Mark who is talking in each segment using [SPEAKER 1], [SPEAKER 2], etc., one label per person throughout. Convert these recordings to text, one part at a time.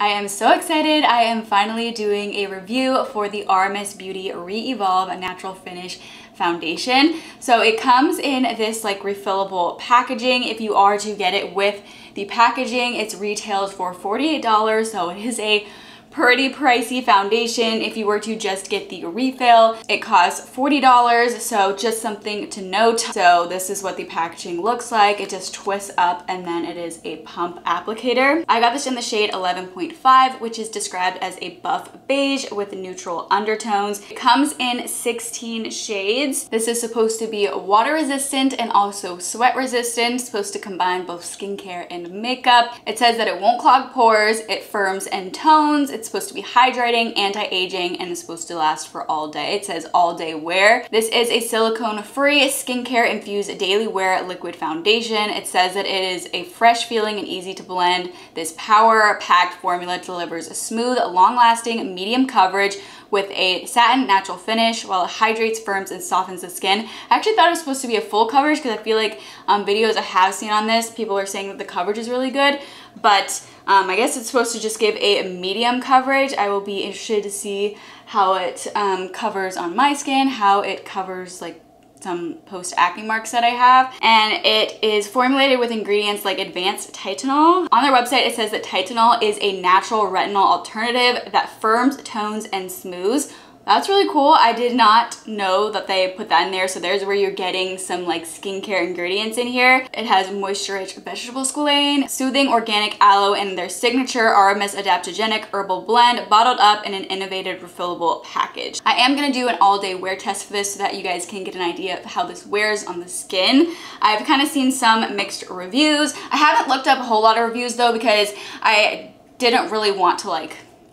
[SPEAKER 1] I am so excited. I am finally doing a review for the RMS Beauty Re-Evolve Natural Finish Foundation. So it comes in this like refillable packaging. If you are to get it with the packaging, it's retailed for $48. So it is a pretty pricey foundation. If you were to just get the refill, it costs $40, so just something to note. So this is what the packaging looks like. It just twists up and then it is a pump applicator. I got this in the shade 11.5, which is described as a buff beige with neutral undertones. It comes in 16 shades. This is supposed to be water resistant and also sweat resistant. It's supposed to combine both skincare and makeup. It says that it won't clog pores, it firms and tones. It's supposed to be hydrating, anti-aging, and it's supposed to last for all day. It says all day wear. This is a silicone-free, skincare-infused daily wear liquid foundation. It says that it is a fresh feeling and easy to blend. This power-packed formula delivers a smooth, long-lasting, medium coverage with a satin natural finish while it hydrates, firms, and softens the skin. I actually thought it was supposed to be a full coverage because I feel like videos I have seen on this, people are saying that the coverage is really good, but I guess it's supposed to just give a medium coverage. I will be interested to see how it covers on my skin, how it covers like some post-acne marks that I have. And it is formulated with ingredients like advanced titanol. On their website, it says that titanol is a natural retinol alternative that firms, tones, and smooths. That's really cool. I did not know that they put that in there. So there's where you're getting some like skincare ingredients in here. It has moisture-rich vegetable squalane, soothing organic aloe, and their signature RMS adaptogenic herbal blend bottled up in an innovative refillable package. I am gonna do an all-day wear test for this so that you guys can get an idea of how this wears on the skin. I've kind of seen some mixed reviews. I haven't looked up a whole lot of reviews though because I didn't really want to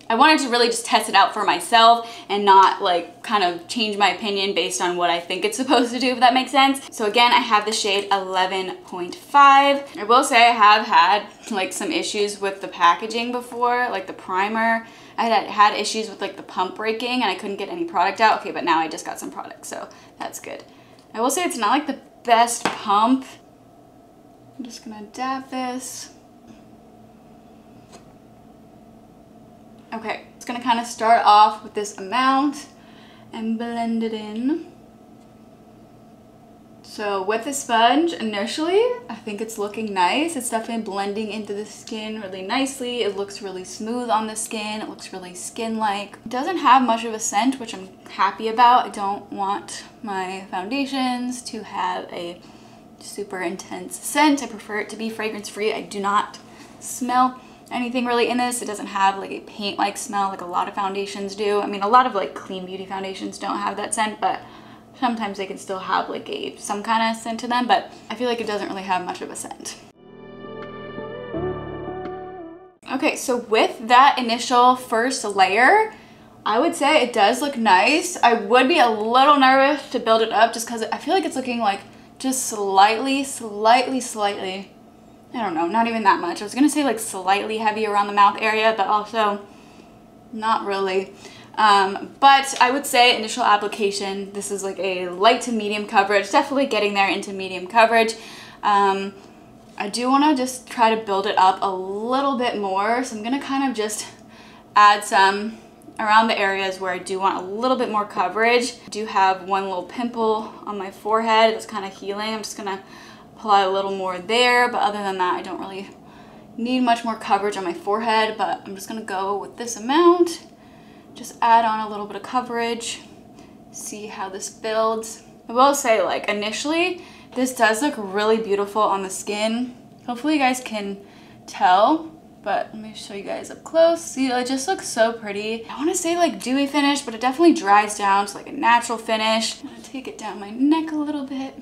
[SPEAKER 1] I wanted to really just test it out for myself and not like kind of change my opinion based on what I think it's supposed to do, if that makes sense. So again, I have the shade 11.5. I will say I have had like some issues with the packaging before, like the primer. I had issues with like the pump breaking and I couldn't get any product out. Okay, but now I just got some product, so that's good. I will say it's not like the best pump. I'm just gonna dab this. Okay, it's gonna kind of start off with this amount and blend it in. So with the sponge, initially, I think it's looking nice. It's definitely blending into the skin really nicely. It looks really smooth on the skin. It looks really skin-like. It doesn't have much of a scent, which I'm happy about. I don't want my foundations to have a super intense scent. I prefer it to be fragrance-free. I do not smell anything really in this. It doesn't have like a paint-like smell like a lot of foundations do. I mean, a lot of like clean beauty foundations don't have that scent, but sometimes they can still have like some kind of scent to them, but I feel like it doesn't really have much of a scent. Okay, so with that initial first layer, I would say it does look nice. I would be a little nervous to build it up just because I feel like it's looking like just slightly, I don't know, not even that much. I was gonna say like slightly heavy around the mouth area, but also not really. But I would say initial application, this is like a light to medium coverage, definitely getting there into medium coverage. I do wanna just try to build it up a little bit more. So I'm gonna kind of just add some around the areas where I do want a little bit more coverage. I do have one little pimple on my forehead that's kind of healing. I'm just gonna apply a little more there, but other than that, I don't really need much more coverage on my forehead, but I'm just gonna go with this amount, just add on a little bit of coverage, see how this builds. I will say, like, initially, this does look really beautiful on the skin. Hopefully you guys can tell, but let me show you guys up close. See, it just looks so pretty. I wanna say like dewy finish, but it definitely dries down to like a natural finish. I'm gonna take it down my neck a little bit.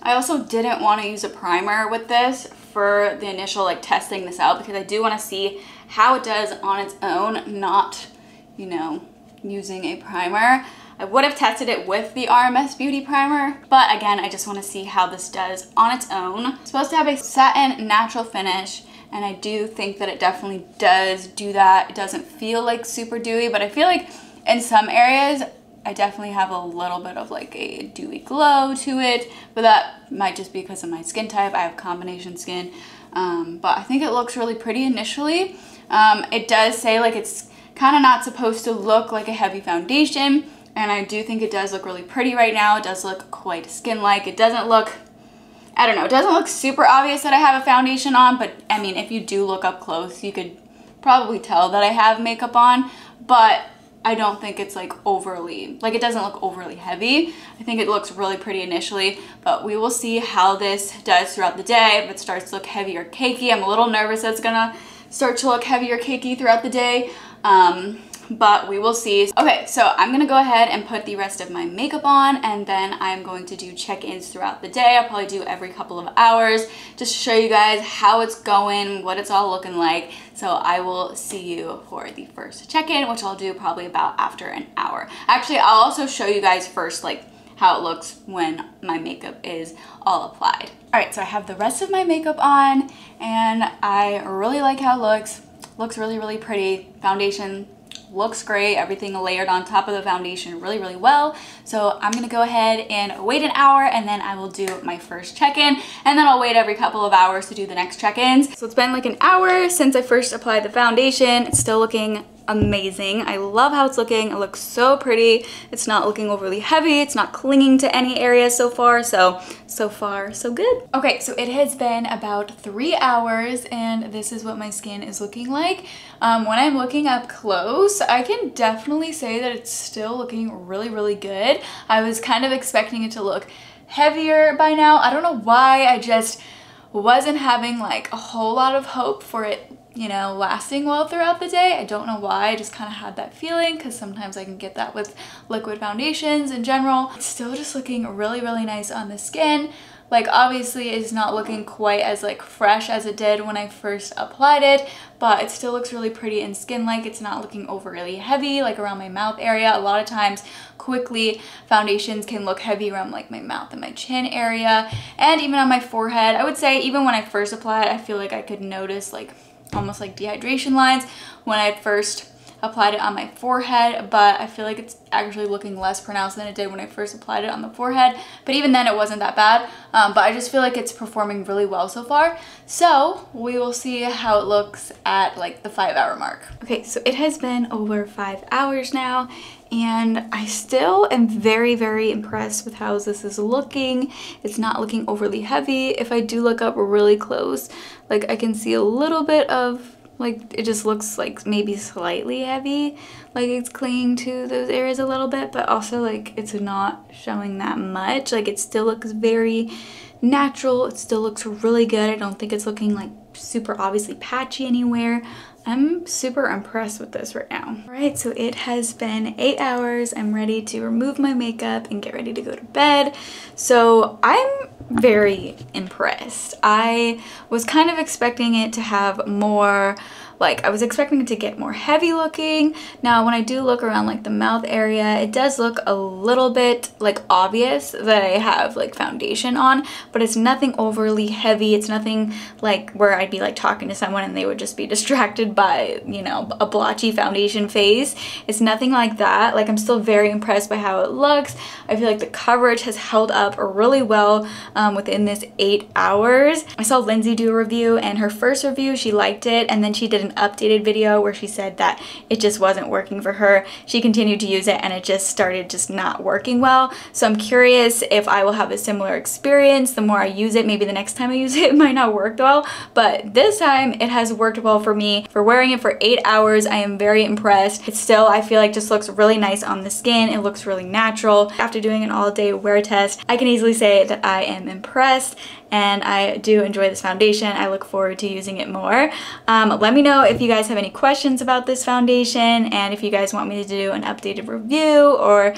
[SPEAKER 1] I also didn't want to use a primer with this for the initial like testing this out because I do want to see how it does on its own, not, you know, using a primer. I would have tested it with the RMS Beauty primer, but again, I just want to see how this does on its own. It's supposed to have a satin natural finish, and I do think that it definitely does do that. It doesn't feel like super dewy, but I feel like in some areas I definitely have a little bit of like a dewy glow to it, but that might just be because of my skin type. I have combination skin. but I think it looks really pretty initially. It does say like it's kind of not supposed to look like a heavy foundation, and I do think it does look really pretty right now. It does look quite skin-like. It doesn't look, I don't know, it doesn't look super obvious that I have a foundation on, but I mean, if you do look up close, you could probably tell that I have makeup on, but I don't think it's like overly, like it doesn't look overly heavy. I think it looks really pretty initially, but we will see how this does throughout the day. If it starts to look heavy or cakey, I'm a little nervous that it's gonna start to look heavy or cakey throughout the day. But we will see. Okay, so I'm gonna go ahead and put the rest of my makeup on, and then I'm going to do check-ins throughout the day. I'll probably do every couple of hours just to show you guys how it's going, what it's all looking like. So I will see you for the first check-in, which I'll do probably about after an hour. Actually, I'll also show you guys first like how it looks when my makeup is all applied. All right, so I have the rest of my makeup on, and I really like how it looks. Looks really, really pretty. Foundation looks great. Everything layered on top of the foundation really, really well. So I'm gonna go ahead and wait an hour, and then I will do my first check-in, and then I'll wait every couple of hours to do the next check-ins. So it's been like an hour since I first applied the foundation. It's still looking amazing. I love how it's looking. It looks so pretty. It's not looking overly heavy. It's not clinging to any area so far. So far, so good. Okay, so it has been about 3 hours, and this is what my skin is looking like. When I'm looking up close, I can definitely say that it's still looking really, really good. I was kind of expecting it to look heavier by now. I don't know why. I just wasn't having like a whole lot of hope for it, you know, lasting well throughout the day. I don't know why, I just kind of had that feeling, because sometimes I can get that with liquid foundations in general. It's still just looking really, really nice on the skin. Like obviously it's not looking quite as like fresh as it did when I first applied it, but it still looks really pretty and skin-like. It's not looking overly heavy like around my mouth area. A lot of times quickly foundations can look heavy around like my mouth and my chin area, and even on my forehead. I would say even when I first applied, I feel like I could notice like almost like dehydration lines when I first applied it on my forehead, but I feel like it's actually looking less pronounced than it did when I first applied it on the forehead. But even then it wasn't that bad, but I just feel like it's performing really well so far. So we will see how it looks at like the 5-hour mark. Okay, so it has been over 5 hours now, and I still am very, very impressed with how this is looking. It's not looking overly heavy. If I do look up really close, like I can see a little bit of, like it just looks like maybe slightly heavy, like it's clinging to those areas a little bit, but also like it's not showing that much. Like it still looks very natural. It still looks really good. I don't think it's looking like super obviously patchy anywhere. I'm super impressed with this right now. All right, so it has been 8 hours. I'm ready to remove my makeup and get ready to go to bed. So I'm very impressed. I was kind of expecting it to have more, like I was expecting it to get more heavy looking. Now when I do look around like the mouth area, it does look a little bit like obvious that I have like foundation on, but it's nothing overly heavy. It's nothing like where I'd be like talking to someone and they would just be distracted by, you know, a blotchy foundation face. It's nothing like that. Like I'm still very impressed by how it looks. I feel like the coverage has held up really well within this 8 hours. I saw Lindsay do a review, and her first review, she liked it, and then she did an updated video where she said that it just wasn't working for her. She continued to use it and it just started just not working well. So I'm curious if I will have a similar experience the more I use it. Maybe the next time I use it, it might not work well, but this time it has worked well for me. For wearing it for 8 hours, I am very impressed. It still, I feel like, just looks really nice on the skin. It looks really natural. After doing an all-day wear test, I can easily say that I am impressed, and I do enjoy this foundation. I look forward to using it more. Let me know if you guys have any questions about this foundation, and if you guys want me to do an updated review, or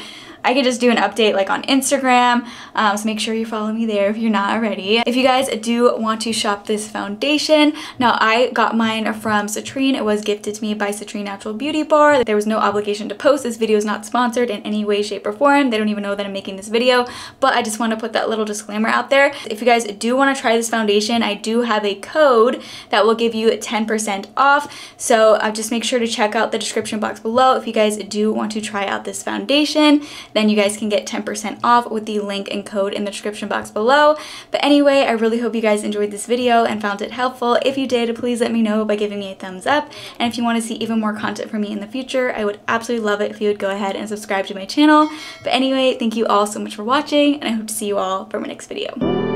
[SPEAKER 1] I could just do an update like on Instagram, so make sure you follow me there if you're not already. If you guys do want to shop this foundation, now I got mine from Citrine. It was gifted to me by Citrine Natural Beauty Bar. There was no obligation to post. This video is not sponsored in any way, shape, or form. They don't even know that I'm making this video, but I just want to put that little disclaimer out there. If you guys do want to try this foundation, I do have a code that will give you 10% off, so just make sure to check out the description box below if you guys do want to try out this foundation. then you guys can get 10% off with the link and code in the description box below. But anyway, I really hope you guys enjoyed this video and found it helpful. If you did, please let me know by giving me a thumbs up. And if you want to see even more content from me in the future, I would absolutely love it if you would go ahead and subscribe to my channel. But anyway, thank you all so much for watching, and I hope to see you all for my next video.